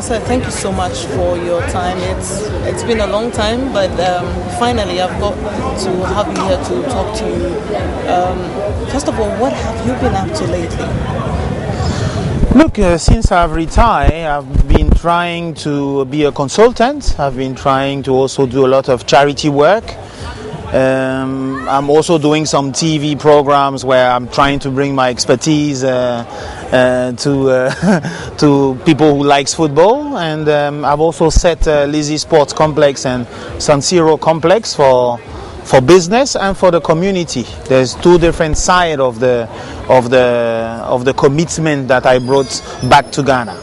Marcel, thank you so much for your time. It's been a long time, but finally I've got to have you here to talk to you. First of all, what have you been up to lately? Look, since I've retired, I've been trying to be a consultant. I've been trying to also do a lot of charity work. I'm also doing some TV programs where I'm trying to bring my expertise to people who likes football. And I've also set Lizzie Sports Complex and San Siro Complex for business and for the community. There's two different sides of the commitment that I brought back to Ghana.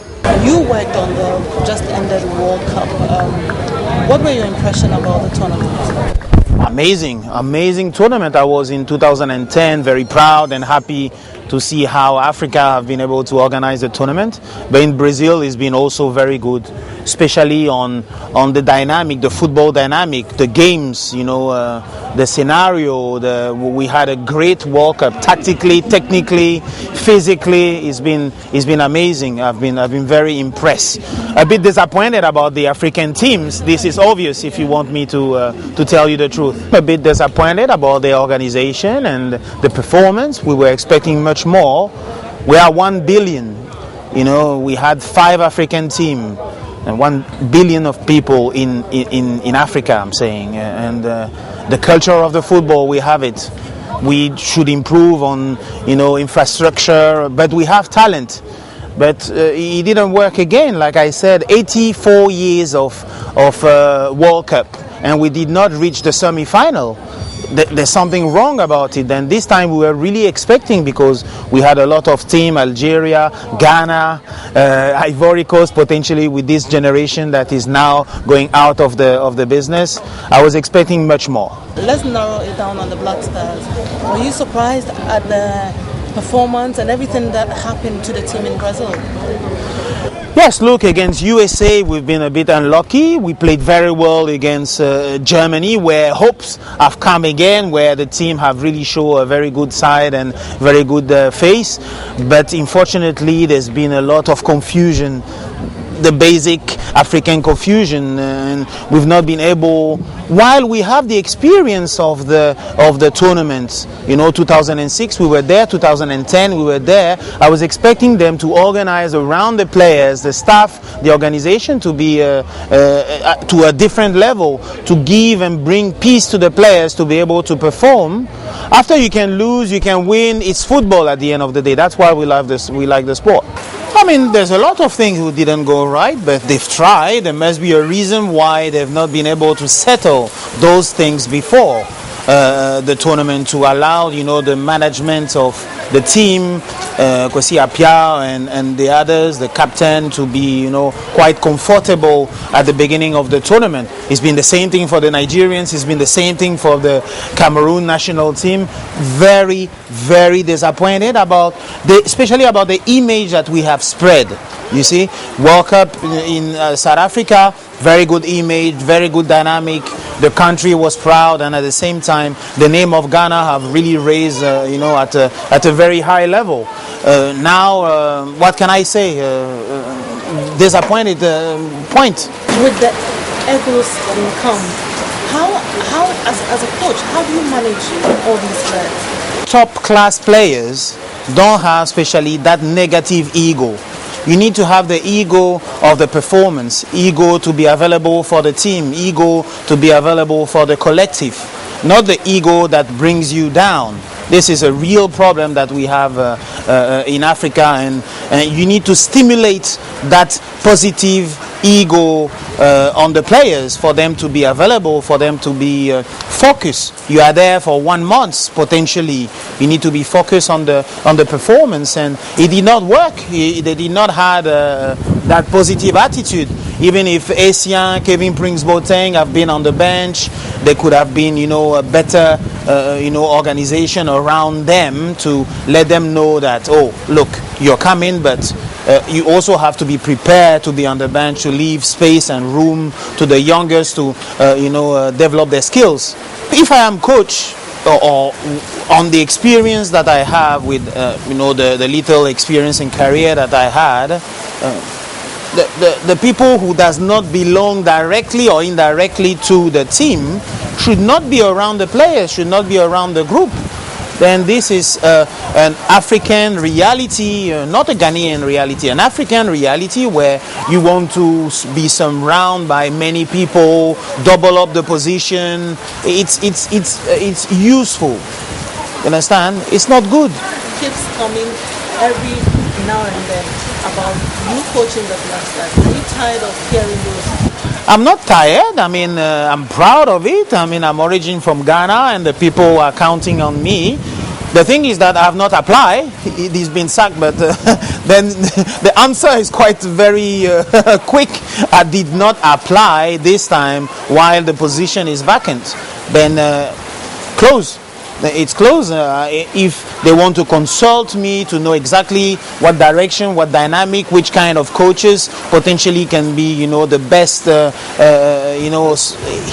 You worked on the just ended World Cup. What were your impression about the tournament? Amazing tournament. I was in 2010 very proud and happy to see how Africa have been able to organize the tournament. But in Brazil, it's been also very good, especially on the dynamic, the football dynamic, the games, the scenario. We had a great World Cup, tactically, technically, physically. It's been amazing. I've been very impressed. A bit disappointed about the African teams. This is obvious if you want me to tell you the truth. A bit disappointed about the organization and the performance. We were expecting much more. We are 1 billion. We had 5 African teams and 1 billion of people in Africa, I'm saying. And the culture of the football, we have it. We should improve on, infrastructure, but we have talent. But it didn't work again. Like I said, 84 years of World Cup, and we did not reach the semi-final. There's something wrong about it. And this time we were really expecting, because we had a lot of team, Algeria, Ghana, Ivory Coast, potentially with this generation that is now going out of the business. I was expecting much more. Let's narrow it down on the Black Stars. Were you surprised at the performance and everything that happened to the team in Brazil? Yes, look, against USA we've been a bit unlucky. We played very well against Germany, where hopes have come again, where the team have really shown a very good side and very good face. But unfortunately there's been a lot of confusion, the basic African confusion, and we've not been able, while we have the experience of the tournaments, 2006 we were there, 2010 we were there. I was expecting them to organize around the players, the staff, the organization to be to a different level, to give and bring peace to the players to be able to perform. After you can lose, you can win. It's football at the end of the day. That's why we like this. We like the sport. I mean, there's a lot of things who didn't go right, but they've tried. There must be a reason why they've not been able to settle those things before the tournament, to allow, the management of the team, Kwesi Appiah and the others, the captain, to be, quite comfortable at the beginning of the tournament. It's been the same thing for the Nigerians. It's been the same thing for the Cameroon national team. Very, very disappointed especially about the image that we have spread. You see, World Cup in South Africa, very good image, very good dynamic. The country was proud, and at the same time, the name of Ghana have really raised, at a very high level. Now, what can I say? Disappointed point. With the egos that come, how as a coach, how do you manage all these players? Top class players don't have, especially, that negative ego. You need to have the ego of the performance, ego to be available for the team, ego to be available for the collective, not the ego that brings you down. This is a real problem that we have in Africa, and you need to stimulate that positive ego on the players, for them to be available, for them to be focused. You are there for 1 month potentially. You need to be focused on the performance, and it did not work. They did not have that positive attitude. Even if Essien, Kevin Prince-Boateng have been on the bench, there could have been, a better, organization around them to let them know that, oh, look, you're coming, but you also have to be prepared to be on the bench, to leave space and room to the youngest to, develop their skills. If I am coach, or on the experience that I have with, the little experience and career that I had, the people who does not belong directly or indirectly to the team should not be around the players, should not be around the group, then this is an African reality, not a Ghanaian reality, an African reality where you want to be surrounded by many people, double up the position. It's useful. You understand? It's not good. It keeps coming every now and then about you coaching the Black Stars. Are you tired of hearing those? I'm not tired. I mean, I'm proud of it. I mean, I'm origin from Ghana and the people are counting on me. The thing is that I have not applied. He's been sacked, but then the answer is quite very quick. I did not apply this time while the position is vacant. Then close. It's close. If they want to consult me to know exactly what direction, what dynamic, which kind of coaches potentially can be, you know, the best,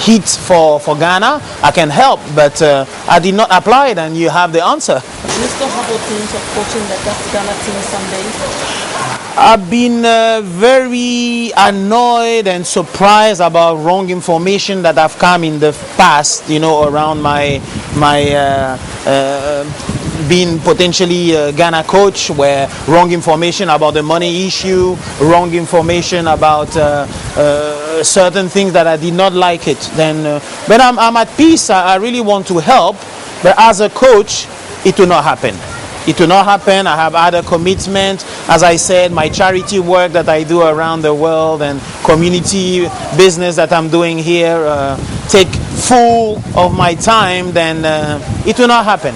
hit for Ghana, I can help. But I did not apply it, and you have the answer. Do you still have dreams of coaching the Ghana team someday? I've been very annoyed and surprised about wrong information that have come in the past, you know, around my being potentially a Ghana coach, where wrong information about the money issue, wrong information about certain things that I did not like it. Then, but I'm at peace. I really want to help, but as a coach, it will not happen. It will not happen. I have other commitments. As I said, my charity work that I do around the world and community business that I'm doing here take full of my time. Then it will not happen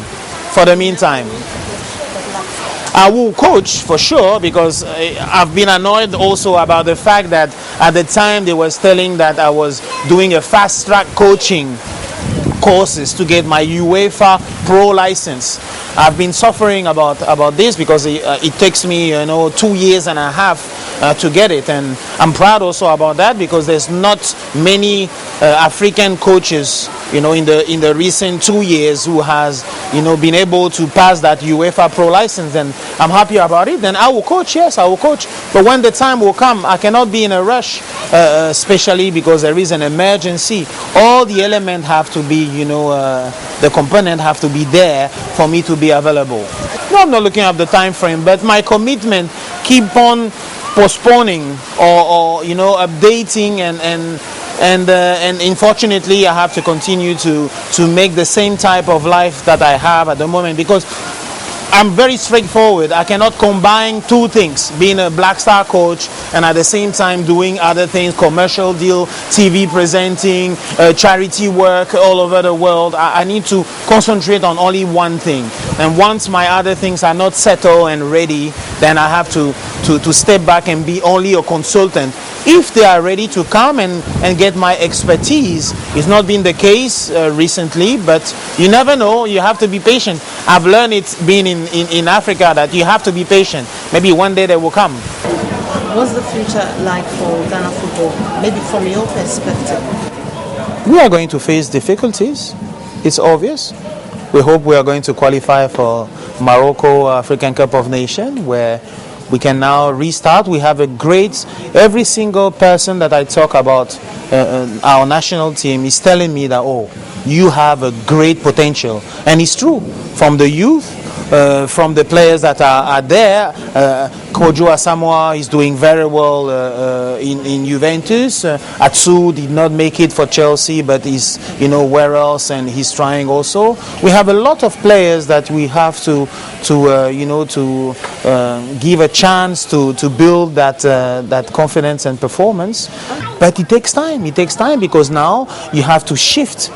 for the meantime. I will coach for sure, because I've been annoyed also about the fact that at the time they was telling that I was doing a fast track coaching courses to get my UEFA Pro license. I've been suffering about this because it takes me 2 years and a half to get it, and I'm proud also about that, because there's not many African coaches in the recent 2 years who has been able to pass that UEFA Pro license, and I'm happy about it. Then I will coach. Yes, I will coach, but when the time will come, I cannot be in a rush, especially because there is an emergency. All the elements have to be, the component have to be there for me to be available. No, I'm not looking at the time frame, but my commitment keep on postponing or updating, and unfortunately I have to continue to make the same type of life that I have at the moment, because I'm very straightforward. I cannot combine two things, being a Black Star coach and at the same time doing other things, commercial deal, TV presenting, charity work all over the world. I need to concentrate on only one thing. And once my other things are not settled and ready, then I have to step back and be only a consultant. If they are ready to come and get my expertise, it's not been the case recently, but you never know. You have to be patient. I've learned it being in Africa that you have to be patient. Maybe one day they will come. What's the future like for Ghana football, maybe from your perspective? We are going to face difficulties. It's obvious. We hope we are going to qualify for Morocco African Cup of Nations, where we can now restart. We have every single person that I talk about our national team is telling me that, oh, you have a great potential. And it's true. From the youth, from the players that are there, Kojo Asamoah is doing very well in Juventus. Atsu did not make it for Chelsea, but he's where else, and he's trying also. We have a lot of players that we have to give a chance to build that confidence and performance. But it takes time. It takes time, because now you have to shift.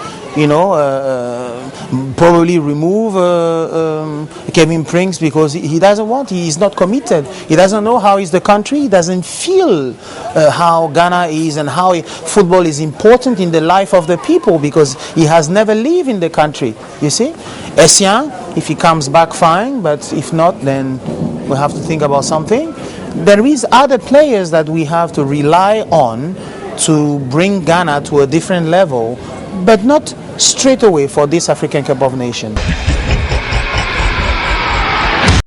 Probably remove Kevin Prince, because he doesn't want. He is not committed. He doesn't know how is the country. He doesn't feel how Ghana is and how football is important in the life of the people, because he has never lived in the country. You see, Essien, if he comes back, fine. But if not, then we have to think about something. There is other players that we have to rely on to bring Ghana to a different level, but not straight away for this African Cup of Nations.